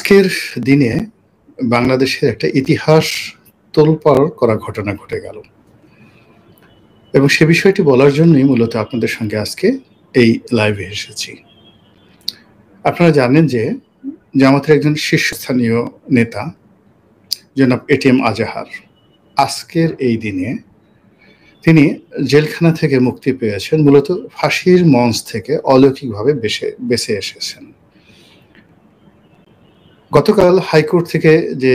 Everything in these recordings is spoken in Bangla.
আজকের দিনে বাংলাদেশের একটা ইতিহাস তোলপাড় করা ঘটনা ঘটে গেল এবং সে বিষয়টি বলার জন্যই মূলত আপনাদের সঙ্গে আজকে এই লাইভে এসেছি। আপনারা জানেন যে জামাতের একজন শীর্ষস্থানীয় নেতা জনাব এটিএম আজাহার আজকের এই দিনে তিনি জেলখানা থেকে মুক্তি পেয়েছেন, মূলত ফাঁসির মঞ্চ থেকে অলৌকিকভাবে বেঁচে এসেছেন। গতকাল হাইকোর্ট থেকে যে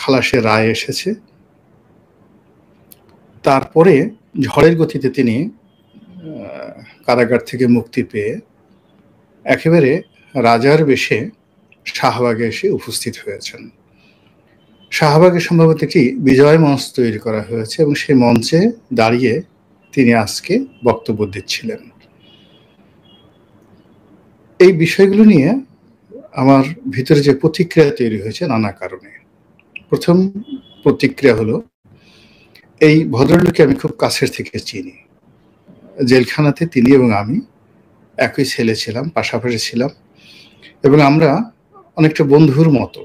খালাসের রায় এসেছে, তারপরে ঝড়ের গতিতে তিনি কারাগার থেকে মুক্তি পেয়ে একেবারে রাজার বেশে শাহবাগে এসে উপস্থিত হয়েছেন। শাহবাগে সম্ভবত একটি বিজয় মঞ্চ তৈরি করা হয়েছে এবং সেই মঞ্চে দাঁড়িয়ে তিনি আজকে বক্তব্য দিচ্ছিলেন। এই বিষয়গুলো নিয়ে আমার ভিতরে যে প্রতিক্রিয়া তৈরি হয়েছে নানা কারণে। প্রথম প্রতিক্রিয়া হলো, এই ভদ্রলোককে আমি খুব কাছের থেকে চিনি। জেলখানাতে তিনি এবং আমি একই ছেলে ছিলাম, পাশাপাশি ছিলাম এবং আমরা অনেকটা বন্ধুর মতো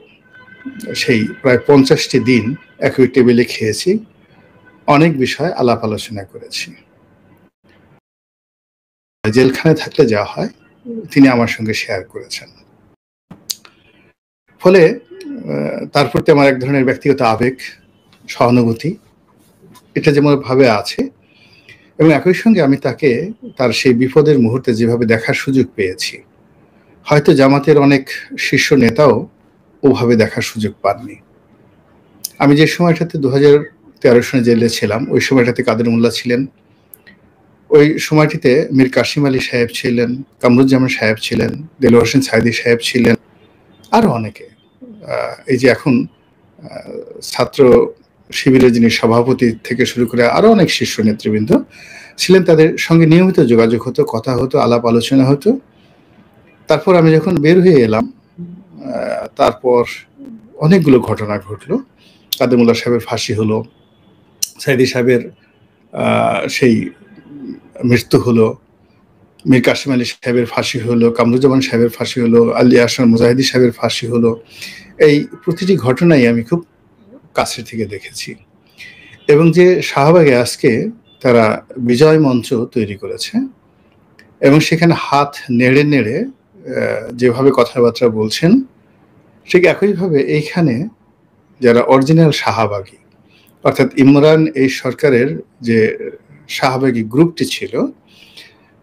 সেই প্রায় 50টি দিন একই টেবিলে খেয়েছি, অনেক বিষয় আলাপ আলোচনা করেছি। জেলখানায় থাকলে যা হয় তিনি আমার সঙ্গে শেয়ার করেছেন। ফলে তার প্রতি আমার এক ধরনের ব্যক্তিগত আবেগ, সহানুভূতি এটা যেমন ভাবে আছে এবং একই সঙ্গে আমি তাকে তার সেই বিপদের মুহূর্তে যেভাবে দেখার সুযোগ পেয়েছি, হয়তো জামাতের অনেক শীর্ষ নেতাও ওভাবে দেখার সুযোগ পাননি। আমি যে সময়টাতে 2013 সনে জেলে ছিলাম, ওই সময়টাতে কাদের মোল্লা ছিলেন, ওই সময়টিতে মীর কাসিম আলী সাহেব ছিলেন, কামরুজ্জামান সাহেব ছিলেন, দেলোয়ার হোসেন সাইদি সাহেব ছিলেন, আরো অনেকে। এই যে এখন ছাত্র শিবিরের যিনি সভাপতি থেকে শুরু করে আরো অনেক শীর্ষ নেতৃবৃন্দ ছিলেন, তাদের সঙ্গে নিয়মিত যোগাযোগ হতো, কথা হতো, আলাপ আলোচনা হতো। তারপর আমি যখন বের হয়ে এলাম, তারপর অনেকগুলো ঘটনা ঘটলো। কাদের মোল্লা সাহেবের ফাঁসি হলো, সাইদি সাহেবের সেই মৃত্যু হলো, মীর কাসিম আলী সাহেবের ফাঁসি হলো, কামরুজ্জামান সাহেবের ফাঁসি হলো, আলী আহসান মুজাহিদি সাহেবের ফাঁসি হলো। এই প্রতিটি ঘটনাই আমি খুব কাছে থেকে দেখেছি এবং যে শাহবাগে আজকে তারা বিজয় মঞ্চ তৈরি করেছে এবং সেখানে হাত নেড়ে নেড়ে যেভাবে কথাবার্তা বলছেন, ঠিক একইভাবে এইখানে যারা অরিজিনাল শাহবাগী, অর্থাৎ ইমরান এই সরকারের যে শাহবাগী গ্রুপটি ছিল,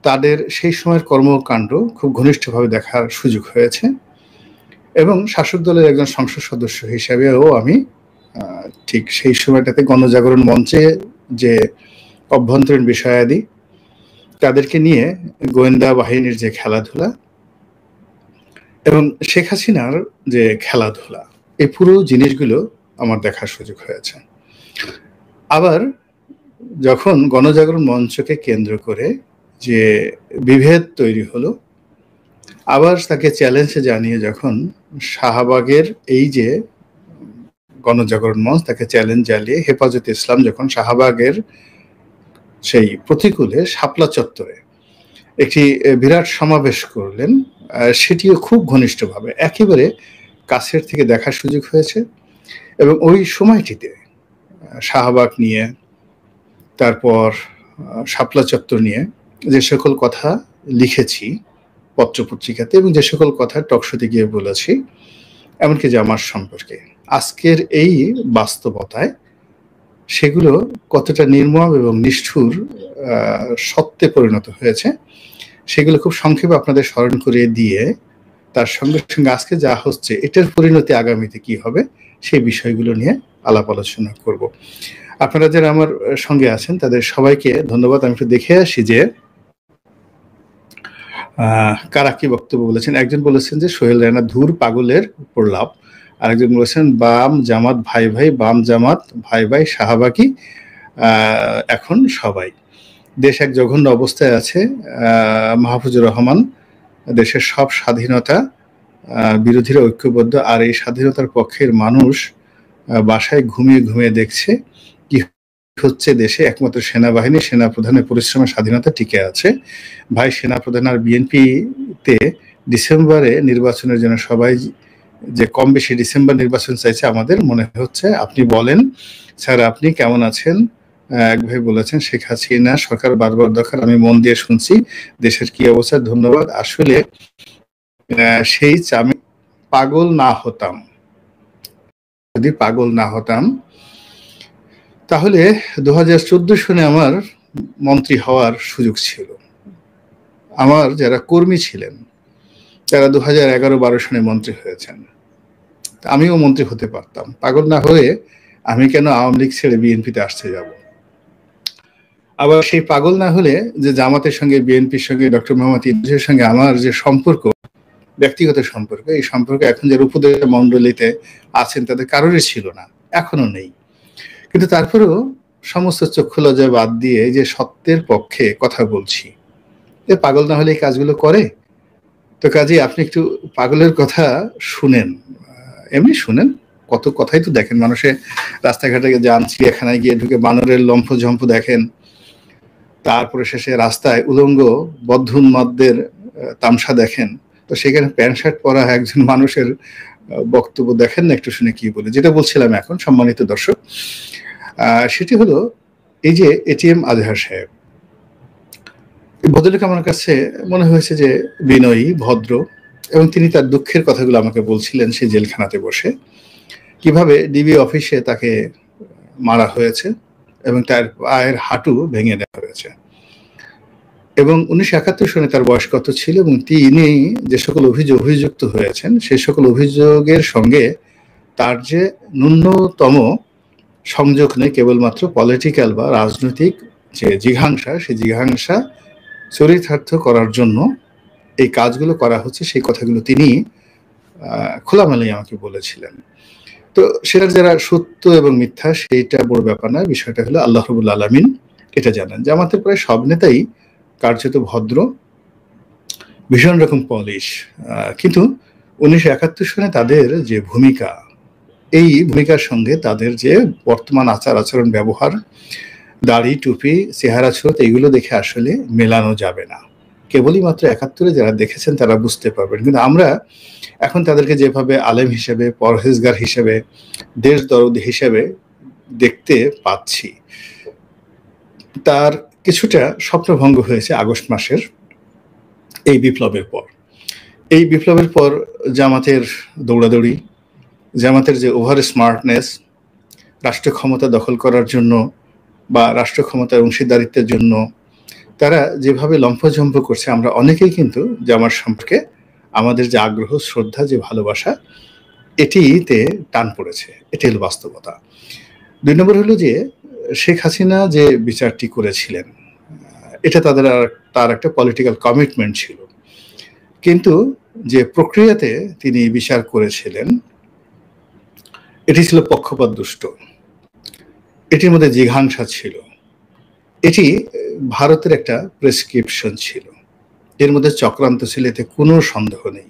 তাদের সেই সময়ের কর্মকাণ্ড খুব ঘনিষ্ঠভাবে দেখার সুযোগ হয়েছে এবং শাসক দলের একজন সংসদ সদস্য হিসেবেও আমি ঠিক সেই সময়টাতে গণজাগরণ মঞ্চে যে অভ্যন্তরীণ বিষয়াদি, তাদেরকে নিয়ে গোয়েন্দা বাহিনীর যে খেলাধুলা এবং শেখ হাসিনার যে খেলাধুলা, এই পুরো জিনিসগুলো আমার দেখার সুযোগ হয়েছে। আবার যখন গণজাগরণ মঞ্চকে কেন্দ্র করে যে বিভেদ তৈরি হলো, আবার তাকে চ্যালেঞ্জে জানিয়ে যখন শাহবাগের এই যে গণজাগরণ মঞ্চ, তাকে চ্যালেঞ্জ জানিয়ে হেফাজতে ইসলাম যখন শাহবাগের সেই প্রতিকূলে শাপলা চত্বরে একটি বিরাট সমাবেশ করলেন, সেটিও খুব ঘনিষ্ঠভাবে একেবারে কাছের থেকে দেখার সুযোগ হয়েছে এবং ওই সময়টিতে শাহবাগ নিয়ে, তারপর শাপলা চত্বর নিয়ে যে সকল কথা লিখেছি পত্রপত্রিকাতে এবং যে সকল কথা টকশোতে গিয়ে বলেছি, এমনকি জামাত সম্পর্কে, আজকের এই বাস্তবতায় সেগুলো কতটা নির্মম এবং নিষ্ঠুর সত্যে পরিণত হয়েছে সেগুলো খুব সংক্ষেপে আপনাদের স্মরণ করিয়ে দিয়ে, তার সঙ্গে সঙ্গে আজকে যা হচ্ছে এটার পরিণতি আগামীতে কি হবে সেই বিষয়গুলো নিয়ে আলাপ আলোচনা করব। আপনারা যারা আমার সঙ্গে আছেন তাদের সবাইকে ধন্যবাদ। আমি একটু দেখে আসি যে কারা কি বক্তব্য বলেছেন। একজন বলেছেন যে সোহেল রানা ধুর পাগলের প্রলাপ, আরেকজন বলেছেন বাম জামাত ভাই ভাই, বাম জামাত ভাই ভাই, শাহবাগী এখন সবাই, দেশ এক জঘন্য অবস্থায় আছে। মাহফুজুর রহমান, দেশের সব স্বাধীনতা বিরোধীরা ঐক্যবদ্ধ, আর এই স্বাধীনতার পক্ষের মানুষ বাসায় ঘুমিয়ে ঘুমিয়ে দেখছে কি হচ্ছে দেশে। একমাত্র সেনাবাহিনী, সেনাপ্রধানের পরিশ্রমের স্বাধীনতা টিকে আছে। ভাই সেনাপ্রধান আর বিএনপিতে ডিসেম্বরে নির্বাচনের জন্য সবাই যে কম বেশি ডিসেম্বর নির্বাচন চাইছে আমাদের, মনে হচ্ছে। আপনি বলেন স্যার, আপনি কেমন আছেন? এক ভাই বলেছেন, শেখ হাসিনা সরকার বারবার দরকার, আমি মন দিয়ে শুনছি, দেশের কি অবস্থা, ধন্যবাদ। আসলে সেই আমি পাগল না হতাম, যদি পাগল না হতাম তাহলে 2014 সনে আমার মন্ত্রী হওয়ার সুযোগ ছিল। আমার যারা কর্মী ছিলেন তারা 2011-12 সনে মন্ত্রী হয়েছেন, আমিও মন্ত্রী হতে পারতাম। পাগল না হয়ে আমি কেন আওয়ামী লীগ ছেড়ে বিএনপিতে আসতে যাব? আবার সেই পাগল না হলে যে জামাতের সঙ্গে, বিএনপির সঙ্গে, ডক্টর মোহাম্মদ ইউনূসের সঙ্গে আমার যে সম্পর্ক, ব্যক্তিগত সম্পর্ক, এই সম্পর্ক এখন যারা উপদেষ্টা মণ্ডলীতে আছেন তাদের কারোরই ছিল না, এখনো নেই। কিন্তু তারপরেও সমস্ত চক্ষু লজ্জা বাদ দিয়ে যে সত্যের পক্ষে কথা বলছি, এ পাগল না হলে এই কাজগুলো করে? তো কাজে আপনি একটু পাগলের কথা শুনেন, এমনি শুনেন, কত কথাই তো দেখেন। মানুষের রাস্তাঘাটে যান, চিড়িয়াখানায় গিয়ে ঢুকে বানরের লম্ফঝম্প দেখেন, তারপরে শেষে রাস্তায় উলঙ্গ বদ্ধোন্মাদদের তামসা দেখেন। তো সেখানে প্যান্ট শার্ট পরা একজন মানুষের বক্তব্য দেখেন না, একটু শুনে কি বলে। যেটা বলছিলাম এখন, সম্মানিত দর্শক, সেটি হলো এই যে এটিএম আজহার সাহেব, ভদ্রলোক আমার কাছে মনে হয়েছে যে বিনয়ী, ভদ্র, এবং তিনি তার দুঃখের কথাগুলো আমাকে বলছিলেন সেই জেলখানাতে বসে, কিভাবে ডিবি অফিসে তাকে মারা হয়েছে এবং তার পায়ের হাঁটু ভেঙে দেওয়া হয়েছে। এবং 1971 সনে তার বয়স কত ছিল, এবং তিনি যে সকল অভিযুক্ত হয়েছেন সেই সকল অভিযোগের সঙ্গে তার যে ন্যূনতম সংযোগ নেই, কেবলমাত্র পলিটিক্যাল বা রাজনৈতিক যে জিঘাংসা, সেই জিঘাংসা চরিতার্থ করার জন্য এই কাজগুলো করা হচ্ছে, সেই কথাগুলো তিনি খোলামেলাই আমাকে বলেছিলেন। তো সেটার যারা সত্য এবং মিথ্যা সেইটা বড় ব্যাপার না, বিষয়টা হলো আল্লাহ রাব্বুল আলামিন এটা জানেন। জামাতের প্রায় সব নেতাই কার্যত ভদ্র, ভীষণ রকম পলিশ, কিন্তু 1971 সনে তাদের যে ভূমিকা, এই ভূমিকার সঙ্গে তাদের যে বর্তমান আচার আচরণ, ব্যবহার, দাড়ি, টুপি, চেহারা ছোট, এগুলো দেখে আসলে মেলানো যাবে না। কেবলই মাত্র 71-এ যারা দেখেছেন তারা বুঝতে পারবেন। কিন্তু আমরা এখন তাদেরকে যেভাবে আলেম হিসেবে, পরহেজগার হিসেবে, দেশ দরদি হিসেবে দেখতে পাচ্ছি, তার কিছুটা স্বপ্নভঙ্গ হয়েছে আগস্ট মাসের এই বিপ্লবের পর। এই বিপ্লবের পর জামাতের দৌড়াদৌড়ি, জামাতের যে ওভার স্মার্টনেস, রাষ্ট্র ক্ষমতা দখল করার জন্য বা রাষ্ট্র ক্ষমতার অংশীদারিত্বের জন্য তারা যেভাবে লম্ফঝম্প করছে, আমরা অনেকেই কিন্তু জামাত সম্পর্কে আমাদের যে আগ্রহ, শ্রদ্ধা, যে ভালোবাসা, এটিতে টান পড়েছে। এটি হলো বাস্তবতা। 2 নম্বর হলো যে শেখ হাসিনা যে বিচারটি করেছিলেন, এটা তার একটা পলিটিক্যাল কমিটমেন্ট ছিল, কিন্তু যে প্রক্রিয়াতে তিনি বিচার করেছিলেন এটি ছিল পক্ষপাত দুষ্ট, এটির মধ্যে জিঘাংসা ছিল, এটি ভারতের একটা প্রেসক্রিপশন ছিল, এর মধ্যে চক্রান্ত ছিল, এতে কোনো সন্দেহ নেই।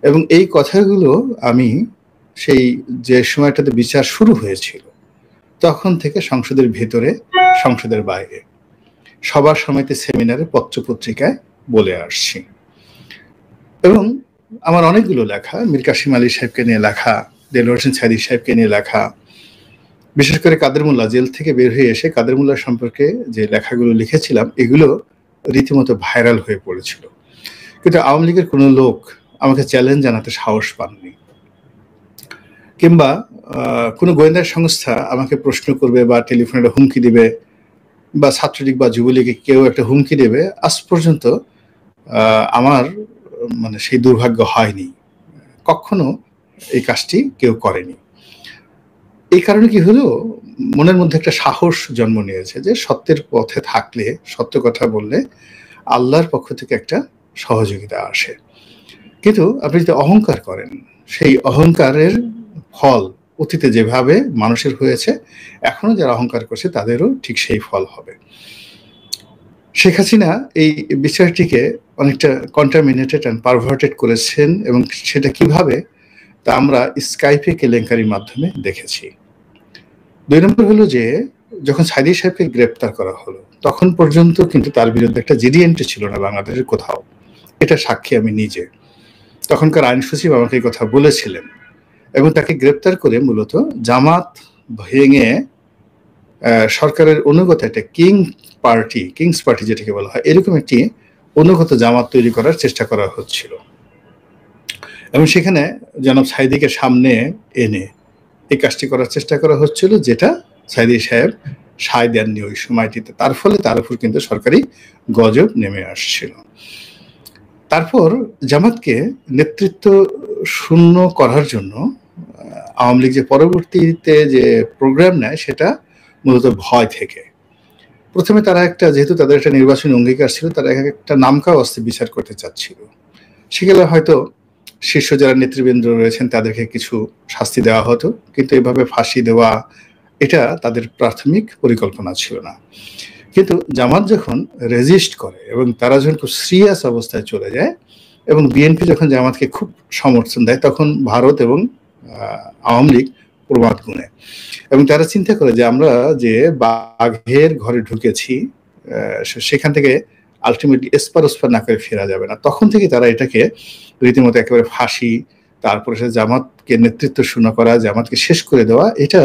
এবং এই কথাগুলো আমি সেই যে সময়টাতে বিচার শুরু হয়েছিল তখন থেকে সংসদের ভেতরে, সংসদের বাইরে, সবার সমিতি, সেমিনারে, পত্রপত্রিকায় বলে আসছি। এবং আমার অনেকগুলো লেখা, মীর কাসিম আলী সাহেবকে নিয়ে লেখা, দেলোয়ার হোসেন সাইদী সাহেবকে নিয়ে লেখা, বিশেষ করে কাদের মোল্লা জেল থেকে বের হয়ে এসে কাদের মোল্লা সম্পর্কে যে লেখাগুলো লিখেছিলাম, এগুলো রীতিমতো ভাইরাল হয়ে পড়েছিল। কিন্তু আওয়ামী লীগের কোনো লোক আমাকে চ্যালেঞ্জ জানাতে সাহস পাননি, কিংবা কোনো গোয়েন্দা সংস্থা আমাকে প্রশ্ন করবে বা টেলিফোনে হুমকি দিবে, বা ছাত্রলীগ বা যুবলীগে কেউ একটা হুমকি দেবে, আজ পর্যন্ত আমার মানে সেই দুর্ভাগ্য হয়নি, কখনো এই কাজটি কেউ করেনি। এই কারণে কি হলো, মনের মধ্যে একটা সাহস জন্ম নিয়েছে যে সত্যের পথে থাকলে, সত্য কথা বললে আল্লাহর পক্ষ থেকে একটা সহযোগিতা আসে। কিন্তু আপনি যদি অহংকার করেন, সেই অহংকারের ফল অতীতে যেভাবে মানুষের হয়েছে, এখনো যারা অহংকার করছে তাদেরও ঠিক সেই ফল হবে। শেখ হাসিনা এই বিষয়টিকে অনেকটা কন্টামিনেটেড অ্যান্ড পারভার্টেড করেছেন, এবং সেটা কিভাবে তা আমরা স্কাইপে কেলেঙ্কারির মাধ্যমে দেখেছি। 2 নম্বর হলো যে যখন সাইদী সাহেবকে গ্রেপ্তার করা হলো তখন পর্যন্ত কিন্তু তার বিরুদ্ধে একটা জিডি এন্ট্রি ছিল না বাংলাদেশের কোথাও, এটা সাক্ষী আমি নিজে। তখনকার আইন সচিব আমাকে এই কথা বলেছিলেন, এবং তাকে গ্রেপ্তার করে মূলত জামাত ভেঙে সরকারের অনুগত একটা কিংস পার্টি যেটাকে বলা হয়, এরকম একটি অনুগত জামাত তৈরি করার চেষ্টা করা হচ্ছিল। এবং সেখানে জনাব সাইদিকে সামনে এনে এই কাজটি করার চেষ্টা করা হচ্ছিল, যেটা সাইদি সাহেব সায় দেননি ওই সময়টিতে। তার ফলে তার উপর কিন্তু সরকারি গজব নেমে আসছিল। তারপর জামাতকে নেতৃত্ব শূন্য করার জন্য আওয়ামী লীগ যে পরবর্তীতে যে প্রোগ্রাম নেয়, সেটা মূলত ভয় থেকে। প্রথমে তারা যেহেতু তাদের একটা নির্বাচনী অঙ্গীকার ছিল, তারা একটা নামকাও অস্তে বিচার করতে চাচ্ছিল। সেগুলো হয়তো শীর্ষ যারা নেতৃবৃন্দ রয়েছেন তাদেরকে কিছু শাস্তি দেওয়া হতো, কিন্তু এভাবে ফাঁসি দেওয়া এটা তাদের প্রাথমিক পরিকল্পনা ছিল না। কিন্তু জামাত যখন রেজিস্ট করে এবং তারা যখন খুব সিরিয়াস অবস্থায় চলে যায়, এবং বিএনপি যখন জামাতকে খুব সমর্থন দেয়, তখন ভারত এবং আওয়ামী লীগ প্রমাদ গুনে, এবং তারা চিন্তা করে যে আমরা যে বাঘের ঘরে ঢুকেছি, সেখান থেকে আলটিমেটলি এসপার ওসপার না করে ফেরা যাবে না। তখন থেকে তারা এটাকে রীতিমতো একেবারে ফাঁসি, তারপরে সে জামাতকে নেতৃত্ব শূন্য করা, জামাতকে শেষ করে দেওয়া, এটা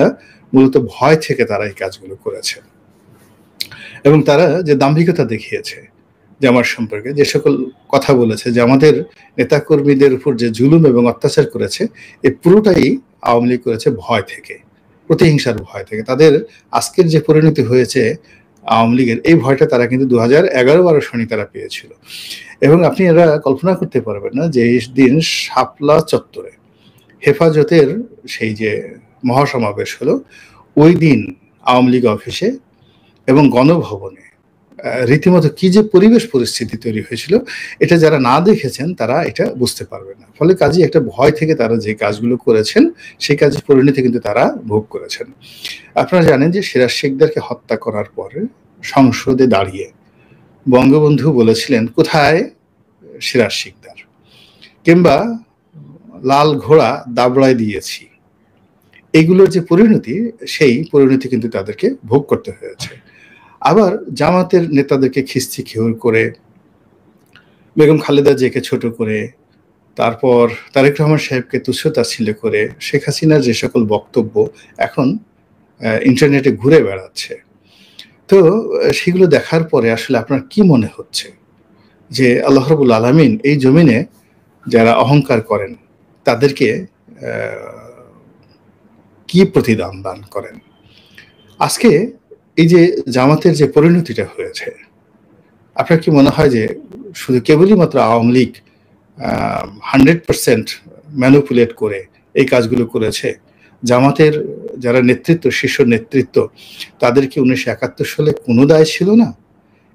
মূলত ভয় থেকে তারা এই কাজগুলো করেছে। এবং তারা যে দাম্ভিকতা দেখিয়েছে জামাত সম্পর্কে, যে সকল কথা বলেছে, যে আমাদের নেতাকর্মীদের উপর যে জুলুম এবং অত্যাচার করেছে, এই পুরোটাই আওয়ামী লীগ করেছে ভয় থেকে, প্রতিহিংসার ভয় থেকে। তাদের আজকের যে পরিণতি হয়েছে আওয়ামী লীগের, এই ভয়টা তারা কিন্তু 2011-12 সনে তারা পেয়েছিল। এবং আপনি এরা কল্পনা করতে পারবেন না যে এই দিন শাপলা চত্বরে হেফাজতের সেই যে মহাসমাবেশ হলো, ওই দিন আওয়ামী লীগ অফিসে এবং গণভবনে রীতিমতো কি যে পরিবেশ পরিস্থিতি তৈরি হয়েছিল, এটা যারা না দেখেছেন তারা এটা বুঝতে পারবে না। ফলে কাজে একটা ভয় থেকে তারা যে কাজগুলো করেছেন, সেই কাজের পরিণতি কিন্তু তারা ভোগ করেছেন। আপনারা জানেন যে সিরাজ শিকদারকে হত্যা করার পরে সংসদে দাঁড়িয়ে বঙ্গবন্ধু বলেছিলেন, কোথায় সিরাজ শিকদার, কিংবা লাল ঘোড়া দাবড়ায় দিয়েছি। এগুলোর যে পরিণতি, সেই পরিণতি কিন্তু তাদেরকে ভোগ করতে হয়েছে। আবার জামাতের নেতাদেরকে খিস্তি খিউর করে, বেগম খালেদা জিয়াকে ছোট করে, তারপর তারেক রহমান সাহেবকে তুচ্ছ-তাচ্ছিল্য করে, শেখ হাসিনার যে সকল বক্তব্য এখন ইন্টারনেটে ঘুরে বেড়াচ্ছে, তো সেগুলো দেখার পরে আসলে আপনার কি মনে হচ্ছে যে আল্লাহ রাব্বুল আলামিন এই জমিনে যারা অহংকার করেন তাদেরকে কি প্রতিদান দান করেন? আজকে এই যে জামাতের যে পরিণতিটা হয়েছে, আপনার কি মনে হয় যে শুধু কেবলই মাত্র আওয়ামী লীগ 100% ম্যানিপুলেট করে এই কাজগুলো করেছে? জামাতের যারা নেতৃত্ব, শীর্ষ নেতৃত্ব, তাদের কি 1971 সালে কোনো দায় ছিল না?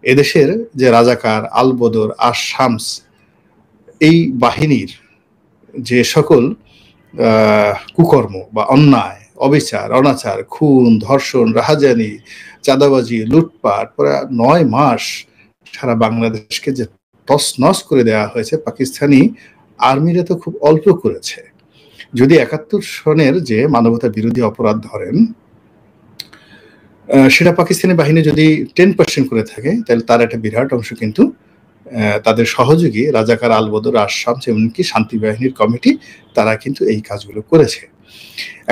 এদেশের যে রাজাকার, আলবদর, শামস, এই বাহিনীর যে সকল কুকর্ম বা অন্যায়, অবিচার, অনাচার, খুন, ধর্ষণ, রাহাজানি, চাঁদাবাজি, লুটপাট, প্রায় 9 মাস সারা বাংলাদেশকে যে তছনছ করে দেওয়া হয়েছে, পাকিস্তানি আর্মিরা তো খুব অল্প করেছে। যদি 71 সনের যে মানবতা বিরোধী অপরাধ ধরেন, সেটা পাকিস্তানি বাহিনী যদি 10% করে থাকে, তাহলে তার একটা বিরাট অংশ কিন্তু তাদের সহযোগী রাজাকার, আলবদর, শামস, এমনকি শান্তি বাহিনীর কমিটি, তারা কিন্তু এই কাজগুলো করেছে।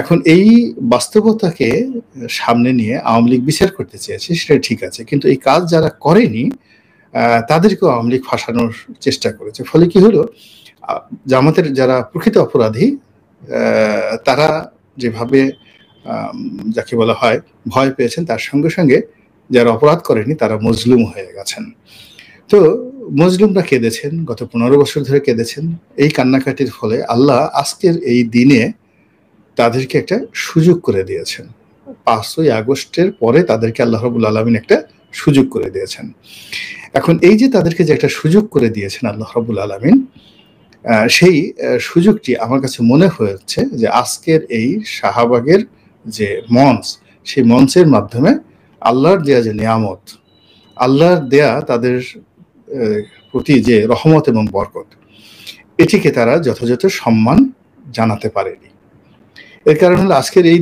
এখন এই বাস্তবতাকে সামনে নিয়ে আওয়ামী লীগ বিচার করতে চেয়েছে, সেটা ঠিক আছে, কিন্তু এই কাজ যারা করেনি তাদেরকেও আওয়ামী লীগ ফাঁসানোর চেষ্টা করেছে। ফলে কি হলো, জামাতের যারা প্রকৃত অপরাধী, তারা যেভাবে যাকে বলা হয় ভয় পেয়েছেন, তার সঙ্গে সঙ্গে যারা অপরাধ করেনি তারা মজলুম হয়ে গেছেন। তো মজলুমরা কেঁদেছেন, গত 15 বছর ধরে কেঁদেছেন। এই কান্নাকাটির ফলে আল্লাহ আজকের এই দিনে তাদেরকে একটা সুযোগ করে দিয়েছেন। 5ই আগস্টের পরে তাদেরকে আল্লাহ রাব্বুল আলামিন একটা সুযোগ করে দিয়েছেন। এখন এই যে তাদেরকে যে একটা সুযোগ করে দিয়েছেন আল্লাহ রাব্বুল আলামিন, সেই সুযোগটি আমার কাছে মনে হচ্ছে যে আজকের এই শাহবাগের যে মঞ্চ, সেই মঞ্চের মাধ্যমে আল্লাহর দেয়া যে নিয়ামত, আল্লাহর দেয়া তাদের প্রতি যে রহমত এবং বরকত, এটিকে তারা যথাযথ সম্মান জানাতে পারেনি। এর কারণ হলো আজকের এই